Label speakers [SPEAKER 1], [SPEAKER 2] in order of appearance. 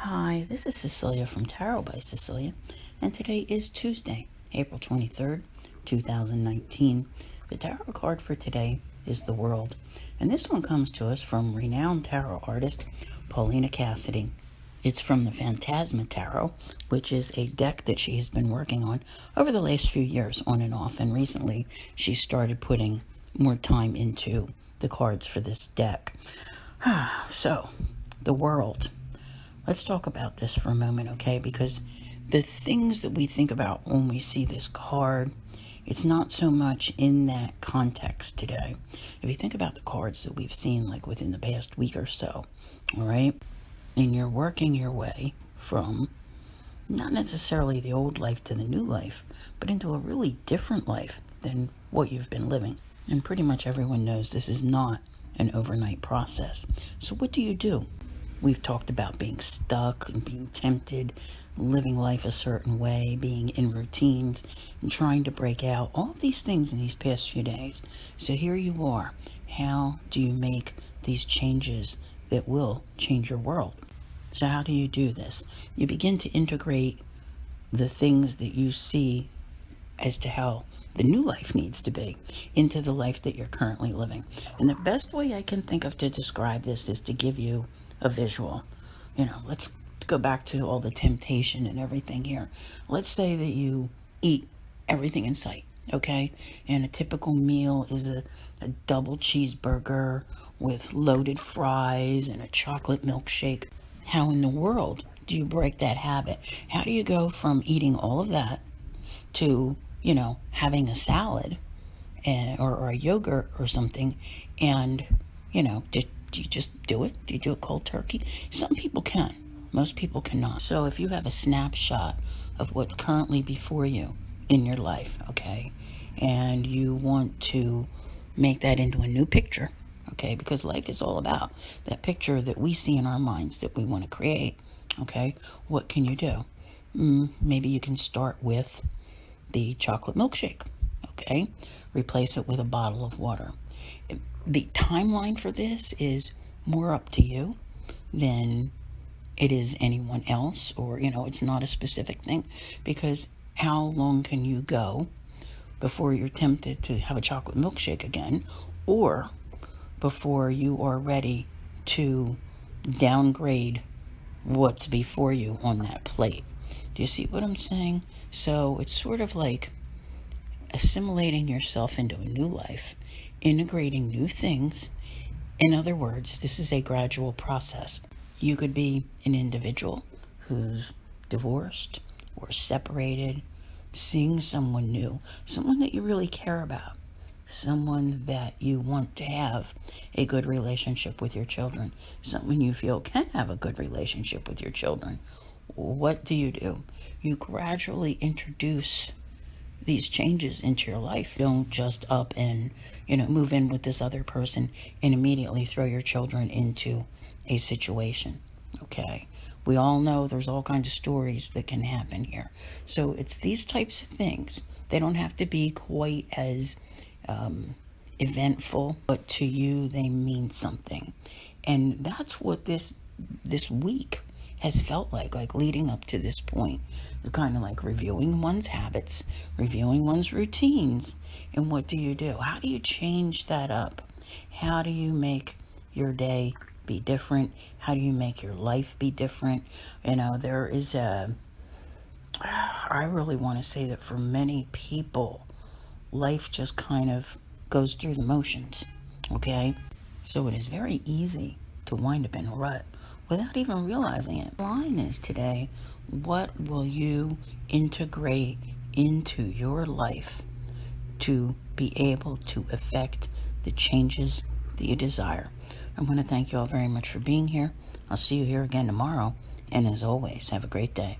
[SPEAKER 1] Hi, this is Cecelia from Tarot by Cecelia, and today is Tuesday, April 23rd, 2019. The tarot card for today is the World, and this one comes to us from renowned tarot artist Paulina Cassidy. It's from the Phantasma Tarot, which is a deck that she has been working on over the last few years, on and off, and recently she started putting more time into the cards for this deck. So, the World. Let's talk about this for a moment, okay? Because the things that we think about when we see this card, it's not so much in that context today. If you think about the cards that we've seen, like within the past week or so, all right? And you're working your way from not necessarily the old life to the new life, but into a really different life than what you've been living. And pretty much everyone knows this is not an overnight process. So what do? We've talked about being stuck and being tempted, living life a certain way, being in routines, and trying to break out. All of these things in these past few days. So here you are. How do you make these changes that will change your world? So how do you do this? You begin to integrate the things that you see as to how the new life needs to be into the life that you're currently living. And the best way I can think of to describe this is to give you a visual. Let's go back to all the temptation and everything here. Let's say that you eat everything in sight, okay? And a typical meal is a double cheeseburger with loaded fries and a chocolate milkshake. How in the world do you break that habit? How do you go from eating all of that to, having a salad or a yogurt or something and, do you just do it? Do you do it cold turkey? Some people can. Most people cannot. So if you have a snapshot of what's currently before you in your life, okay, and you want to make that into a new picture, okay, because life is all about that picture that we see in our minds that we want to create, okay, what can you do? Maybe you can start with the chocolate milkshake, okay? Replace it with a bottle of water. The timeline for this is more up to you than it is anyone else, or, it's not a specific thing, because how long can you go before you're tempted to have a chocolate milkshake again, or before you are ready to downgrade what's before you on that plate? Do you see what I'm saying? So it's sort of like assimilating yourself into a new life, integrating new things. In other words, this is a gradual process. You could be an individual who's divorced or separated, seeing someone new, someone that you really care about, someone that you want to have a good relationship with your children, someone you feel can have a good relationship with your children. What do? You gradually introduce these changes into your life. Don't just up and, move in with this other person and immediately throw your children into a situation, okay? We all know there's all kinds of stories that can happen here. So it's these types of things. They don't have to be quite as eventful, but to you, they mean something. And that's what this week has felt like leading up to this point. It's kind of like reviewing one's habits, reviewing one's routines, and what do? How do you change that up? How do you make your day be different? How do you make your life be different? There is I really want to say that for many people, life just kind of goes through the motions, okay? So it is very easy to wind up in a rut without even realizing it. The line is today, what will you integrate into your life to be able to affect the changes that you desire? I want to thank you all very much for being here. I'll see you here again tomorrow. And as always, have a great day.